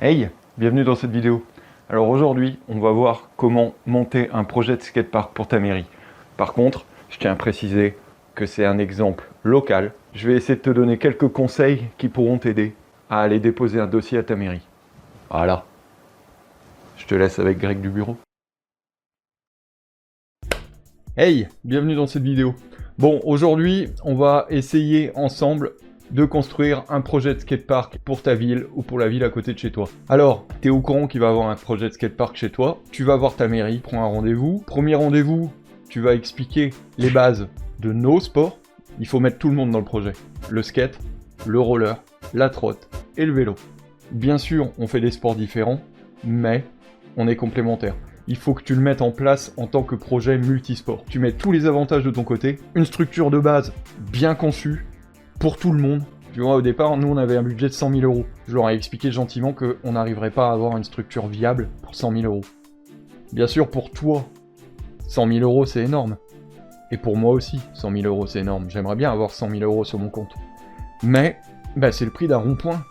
Hey, bienvenue dans cette vidéo. Alors aujourd'hui, on va voir comment monter un projet de skatepark pour ta mairie. Par contre, je tiens à préciser que c'est un exemple local. Je vais essayer de te donner quelques conseils qui pourront t'aider à aller déposer un dossier à ta mairie. Voilà. Je te laisse avec Greg du bureau. Hey, bienvenue dans cette vidéo. Bon, aujourd'hui, on va essayer ensemble de construire un projet de skatepark pour ta ville ou pour la ville à côté de chez toi. Alors, tu es au courant qu'il va y avoir un projet de skatepark chez toi, tu vas voir ta mairie, prends un rendez-vous. Premier rendez-vous, tu vas expliquer les bases de nos sports. Il faut mettre tout le monde dans le projet. Le skate, le roller, la trotte et le vélo. Bien sûr, on fait des sports différents, mais on est complémentaires. Il faut que tu le mettes en place en tant que projet multisport. Tu mets tous les avantages de ton côté, une structure de base bien conçue, pour tout le monde. Tu vois, au départ, nous, on avait un budget de 100 000 euros. Je leur ai expliqué gentiment qu'on n'arriverait pas à avoir une structure viable pour 100 000 euros. Bien sûr, pour toi, 100 000 euros, c'est énorme. Et pour moi aussi, 100 000 euros, c'est énorme. J'aimerais bien avoir 100 000 euros sur mon compte. Mais, c'est le prix d'un rond-point.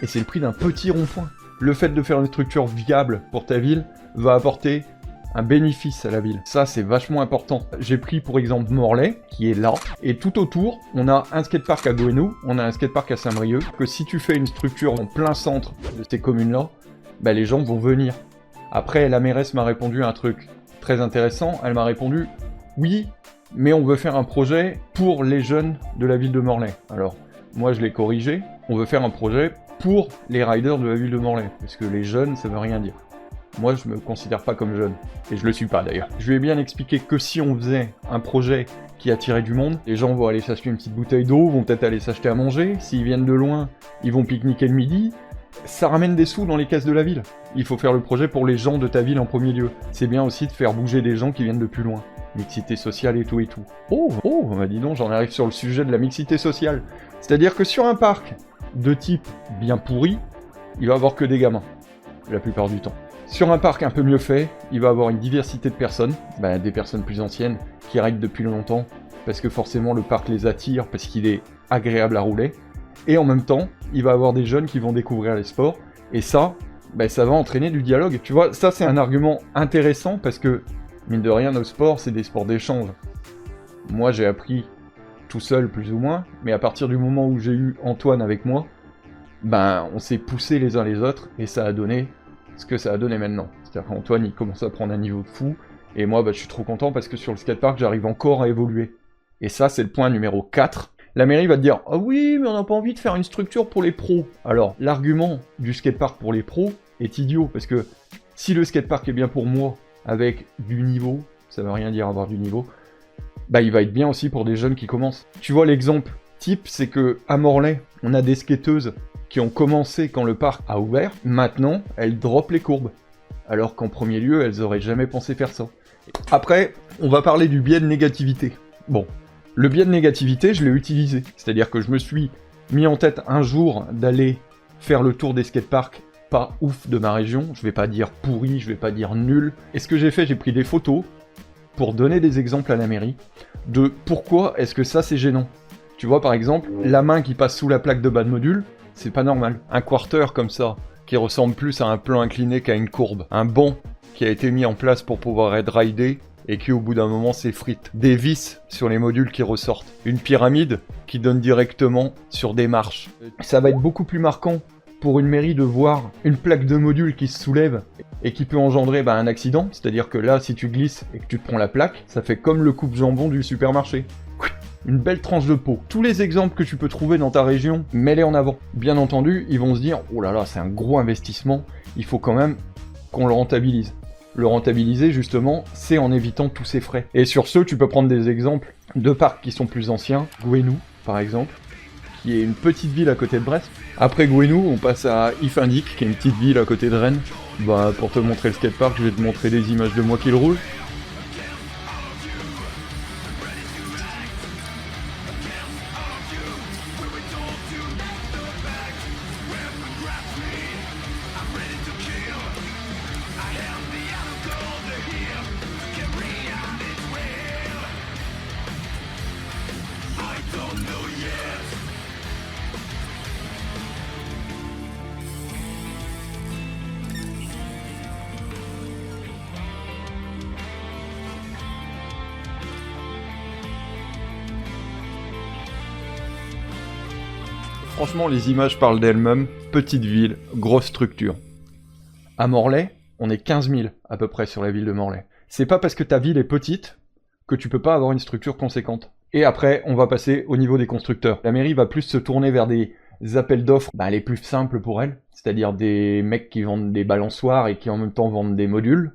Et c'est le prix d'un petit rond-point. Le fait de faire une structure viable pour ta ville va apporter un bénéfice à la ville. Ça, c'est vachement important. J'ai pris pour exemple Morlaix, qui est là, et tout autour, on a un skatepark à Gouesnou, on a un skatepark à Saint-Brieuc, que si tu fais une structure en plein centre de ces communes-là, les gens vont venir. Après, la mairesse m'a répondu à un truc très intéressant, elle m'a répondu « Oui, mais on veut faire un projet pour les jeunes de la ville de Morlaix. » Alors, moi je l'ai corrigé, on veut faire un projet pour les riders de la ville de Morlaix, parce que les jeunes, ça veut rien dire. Moi, je me considère pas comme jeune, et je le suis pas d'ailleurs. Je lui ai bien expliqué que si on faisait un projet qui attirait du monde, les gens vont aller s'acheter une petite bouteille d'eau, vont peut-être aller s'acheter à manger, s'ils viennent de loin, ils vont pique-niquer le midi, ça ramène des sous dans les caisses de la ville. Il faut faire le projet pour les gens de ta ville en premier lieu. C'est bien aussi de faire bouger des gens qui viennent de plus loin. Mixité sociale et tout et tout. Oh, dis donc, j'en arrive sur le sujet de la mixité sociale. C'est-à-dire que sur un parc de type bien pourri, il va y avoir que des gamins, la plupart du temps. Sur un parc un peu mieux fait, il va avoir une diversité de personnes, des personnes plus anciennes qui règlent depuis longtemps, parce que forcément le parc les attire, parce qu'il est agréable à rouler, et en même temps, il va avoir des jeunes qui vont découvrir les sports, et ça, ça va entraîner du dialogue. Tu vois, ça c'est un argument intéressant, parce que, mine de rien, nos sports, c'est des sports d'échange. Moi j'ai appris tout seul plus ou moins, mais à partir du moment où j'ai eu Antoine avec moi, on s'est poussé les uns les autres, et ça a donné ce que ça a donné maintenant. C'est-à-dire qu'Antoine, il commence à prendre un niveau de fou, et moi, je suis trop content parce que sur le skatepark, j'arrive encore à évoluer. Et ça, c'est le point numéro 4. La mairie va te dire « Ah oui, mais on n'a pas envie de faire une structure pour les pros. » Alors, l'argument du skatepark pour les pros est idiot, parce que si le skatepark est bien pour moi, avec du niveau, ça veut rien dire avoir du niveau, il va être bien aussi pour des jeunes qui commencent. Tu vois, l'exemple type, c'est que à Morlaix, on a des skateuses qui ont commencé quand le parc a ouvert, maintenant, elles droppent les courbes. Alors qu'en premier lieu, elles auraient jamais pensé faire ça. Après, on va parler du biais de négativité. Bon, le biais de négativité, je l'ai utilisé. C'est-à-dire que je me suis mis en tête un jour d'aller faire le tour des skateparks pas ouf de ma région. Je vais pas dire pourri, je vais pas dire nul. Et ce que j'ai fait, j'ai pris des photos pour donner des exemples à la mairie de pourquoi est-ce que ça c'est gênant. Tu vois, par exemple, la main qui passe sous la plaque de bas de module, c'est pas normal. Un quarter comme ça, qui ressemble plus à un plan incliné qu'à une courbe. Un banc qui a été mis en place pour pouvoir être ridé et qui au bout d'un moment s'effrite. Des vis sur les modules qui ressortent. Une pyramide qui donne directement sur des marches. Ça va être beaucoup plus marquant pour une mairie de voir une plaque de module qui se soulève et qui peut engendrer un accident. C'est-à-dire que là, si tu glisses et que tu te prends la plaque, ça fait comme le coupe-jambon du supermarché. Une belle tranche de peau. Tous les exemples que tu peux trouver dans ta région, mets-les en avant. Bien entendu, ils vont se dire « Oh là là, c'est un gros investissement, il faut quand même qu'on le rentabilise. » Le rentabiliser, justement, c'est en évitant tous ces frais. Et sur ce, tu peux prendre des exemples de parcs qui sont plus anciens. Gouesnou, par exemple, qui est une petite ville à côté de Brest. Après Gouesnou, on passe à Ifindic, qui est une petite ville à côté de Rennes. Pour te montrer le skatepark, je vais te montrer des images de moi qui le roule. Franchement, les images parlent d'elles-mêmes. Petite ville, grosse structure. À Morlaix, on est 15 000 à peu près sur la ville de Morlaix. C'est pas parce que ta ville est petite que tu peux pas avoir une structure conséquente. Et après, on va passer au niveau des constructeurs. La mairie va plus se tourner vers des appels d'offres les plus simples pour elle, c'est-à-dire des mecs qui vendent des balançoires et qui en même temps vendent des modules.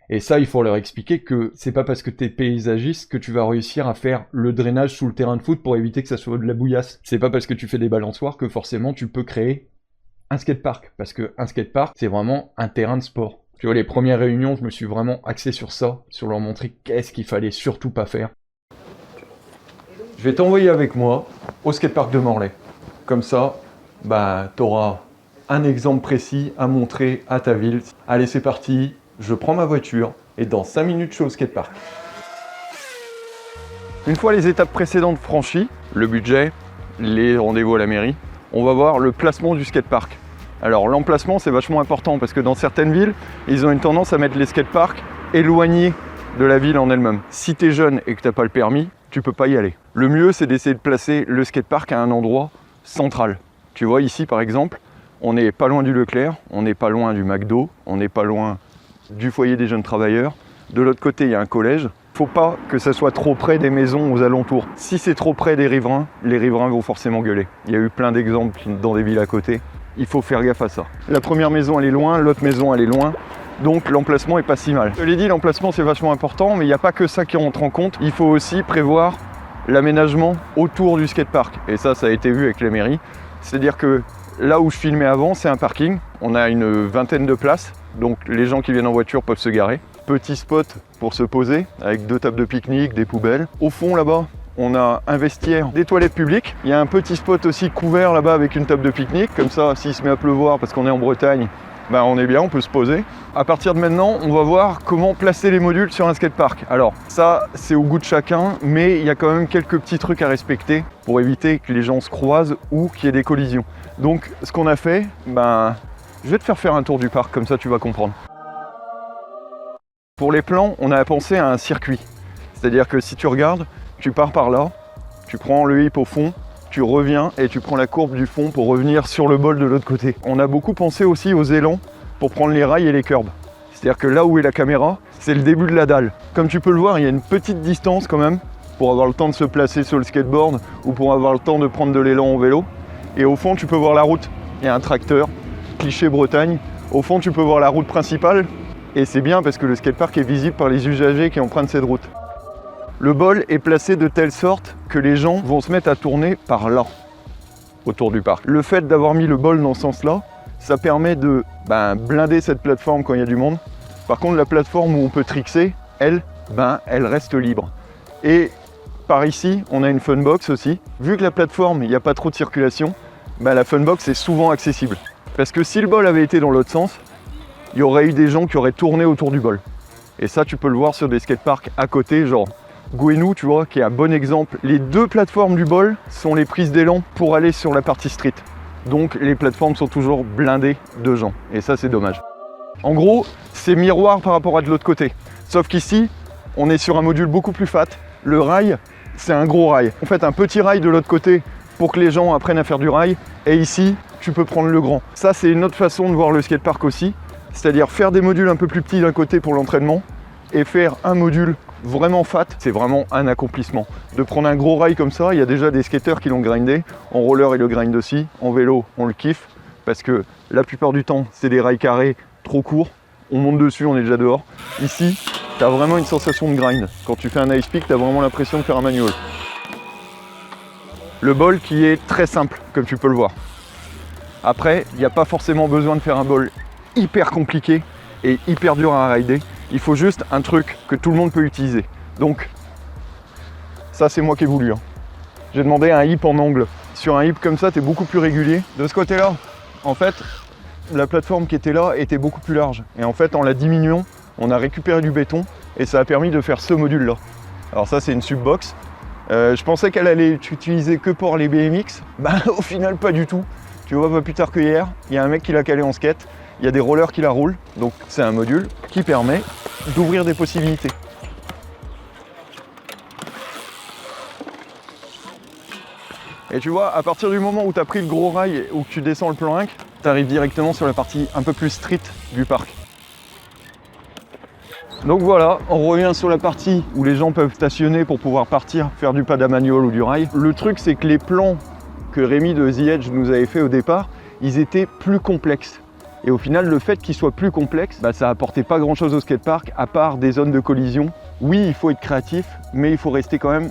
Et ça, il faut leur expliquer que c'est pas parce que t'es paysagiste que tu vas réussir à faire le drainage sous le terrain de foot pour éviter que ça soit de la bouillasse. C'est pas parce que tu fais des balançoires que forcément tu peux créer un skatepark, parce que un skatepark, c'est vraiment un terrain de sport. Tu vois, les premières réunions, je me suis vraiment axé sur ça, sur leur montrer qu'est-ce qu'il fallait surtout pas faire. Je vais t'envoyer avec moi au skatepark de Morlaix. Comme ça, t'auras un exemple précis à montrer à ta ville. Allez, c'est parti, je prends ma voiture et dans 5 minutes, je suis au skatepark. Une fois les étapes précédentes franchies, le budget, les rendez-vous à la mairie, on va voir le placement du skatepark. Alors l'emplacement, c'est vachement important parce que dans certaines villes, ils ont une tendance à mettre les skateparks éloignés de la ville en elle-même. Si tu es jeune et que tu n'as pas le permis, tu peux pas y aller. Le mieux, c'est d'essayer de placer le skatepark à un endroit central. Tu vois, ici par exemple, on n'est pas loin du Leclerc, on n'est pas loin du McDo, on n'est pas loin du foyer des jeunes travailleurs. De l'autre côté, il y a un collège. Faut pas que ça soit trop près des maisons aux alentours. Si c'est trop près des riverains, les riverains vont forcément gueuler. Il y a eu plein d'exemples dans des villes à côté. Il faut faire gaffe à ça. La première maison, elle est loin, l'autre maison, elle est loin. Donc l'emplacement est pas si mal. Je l'ai dit, l'emplacement c'est vachement important, mais il n'y a pas que ça qui rentre en compte. Il faut aussi prévoir l'aménagement autour du skatepark. Et ça a été vu avec les mairies. C'est-à-dire que là où je filmais avant, c'est un parking. On a une vingtaine de places, donc les gens qui viennent en voiture peuvent se garer. Petit spot pour se poser, avec 2 tables de pique-nique, des poubelles. Au fond là-bas, on a un vestiaire, des toilettes publiques. Il y a un petit spot aussi couvert là-bas avec une table de pique-nique. Comme ça, s'il se met à pleuvoir parce qu'on est en Bretagne, on est bien, on peut se poser. À partir de maintenant, on va voir comment placer les modules sur un skatepark. Alors ça, c'est au goût de chacun, mais il y a quand même quelques petits trucs à respecter pour éviter que les gens se croisent ou qu'il y ait des collisions. Donc ce qu'on a fait, je vais te faire un tour du parc, comme ça tu vas comprendre. Pour les plans, on a pensé à un circuit. C'est-à-dire que si tu regardes, tu pars par là, tu prends le hip au fond, tu reviens et tu prends la courbe du fond pour revenir sur le bol de l'autre côté. On a beaucoup pensé aussi aux élans pour prendre les rails et les curbs. C'est-à-dire que là où est la caméra, c'est le début de la dalle. Comme tu peux le voir, il y a une petite distance quand même pour avoir le temps de se placer sur le skateboard ou pour avoir le temps de prendre de l'élan au vélo. Et au fond, tu peux voir la route. Il y a un tracteur, cliché Bretagne. Au fond, tu peux voir la route principale. Et c'est bien parce que le skatepark est visible par les usagers qui empruntent cette route. Le bol est placé de telle sorte que les gens vont se mettre à tourner par là, autour du parc. Le fait d'avoir mis le bol dans ce sens-là, ça permet de blinder cette plateforme quand il y a du monde. Par contre, la plateforme où on peut trixer, elle reste libre. Et par ici, on a une funbox aussi. Vu que la plateforme, il n'y a pas trop de circulation, la funbox est souvent accessible. Parce que si le bol avait été dans l'autre sens, il y aurait eu des gens qui auraient tourné autour du bol. Et ça, tu peux le voir sur des skateparks à côté, genre Gouenou, tu vois, qui est un bon exemple. Les 2 plateformes du bol sont les prises d'élan pour aller sur la partie street. Donc les plateformes sont toujours blindées de gens. Et ça, c'est dommage. En gros, c'est miroir par rapport à de l'autre côté. Sauf qu'ici, on est sur un module beaucoup plus fat. Le rail, c'est un gros rail. On fait un petit rail de l'autre côté pour que les gens apprennent à faire du rail. Et ici, tu peux prendre le grand. Ça, c'est une autre façon de voir le skatepark aussi. C'est-à-dire faire des modules un peu plus petits d'un côté pour l'entraînement et faire un module vraiment fat, c'est vraiment un accomplissement. De prendre un gros rail comme ça, il y a déjà des skateurs qui l'ont grindé. En roller, ils le grindent aussi. En vélo, on le kiffe parce que la plupart du temps, c'est des rails carrés trop courts. On monte dessus, on est déjà dehors. Ici, tu as vraiment une sensation de grind. Quand tu fais un ice pick, tu as vraiment l'impression de faire un manual. Le bol qui est très simple, comme tu peux le voir. Après, il n'y a pas forcément besoin de faire un bol hyper compliqué et hyper dur à rider. Il faut juste un truc que tout le monde peut utiliser. Donc, ça c'est moi qui ai voulu. J'ai demandé un hip en angle. Sur un hip comme ça, tu es beaucoup plus régulier. De ce côté-là, en fait, la plateforme qui était là était beaucoup plus large. Et en fait, en la diminuant, on a récupéré du béton et ça a permis de faire ce module-là. Alors ça, c'est une subbox. Je pensais qu'elle allait être utilisée que pour les BMX. Au final, pas du tout. Tu vois, pas plus tard que hier, il y a un mec qui l'a calé en skate. Il y a des rollers qui la roulent, donc c'est un module qui permet d'ouvrir des possibilités. Et tu vois, à partir du moment où tu as pris le gros rail ou que tu descends le plan 1, tu arrives directement sur la partie un peu plus street du parc. Donc voilà, on revient sur la partie où les gens peuvent stationner pour pouvoir partir, faire du padamagnol ou du rail. Le truc, c'est que les plans que Rémi de The Edge nous avait fait au départ, ils étaient plus complexes. Et au final, le fait qu'ils soient plus complexes, ça apportait pas grand chose au skatepark, à part des zones de collision. Oui, il faut être créatif, mais il faut rester quand même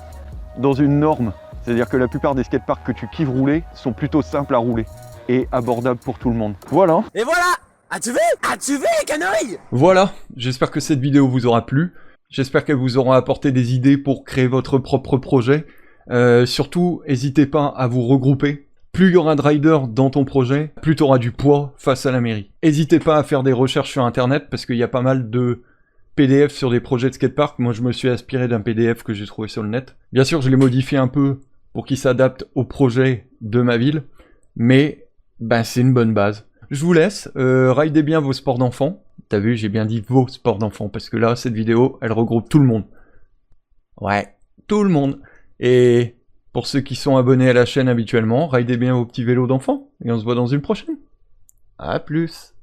dans une norme. C'est-à-dire que la plupart des skateparks que tu kiffes rouler sont plutôt simples à rouler et abordables pour tout le monde. Voilà. Et voilà. As-tu vu les canouilles? Voilà, j'espère que cette vidéo vous aura plu. J'espère qu'elle vous aura apporté des idées pour créer votre propre projet. Surtout, n'hésitez pas à vous regrouper. Plus il y aura de riders dans ton projet, plus tu auras du poids face à la mairie. N'hésitez pas à faire des recherches sur internet parce qu'il y a pas mal de PDF sur des projets de skatepark. Moi je me suis inspiré d'un PDF que j'ai trouvé sur le net. Bien sûr je l'ai modifié un peu pour qu'il s'adapte au projet de ma ville, mais c'est une bonne base. Je vous laisse, ridez bien vos sports d'enfants. T'as vu, j'ai bien dit vos sports d'enfants, parce que là, cette vidéo, elle regroupe tout le monde. Ouais, tout le monde. Et pour ceux qui sont abonnés à la chaîne habituellement, ridez bien vos petits vélos d'enfants, et on se voit dans une prochaine. À plus.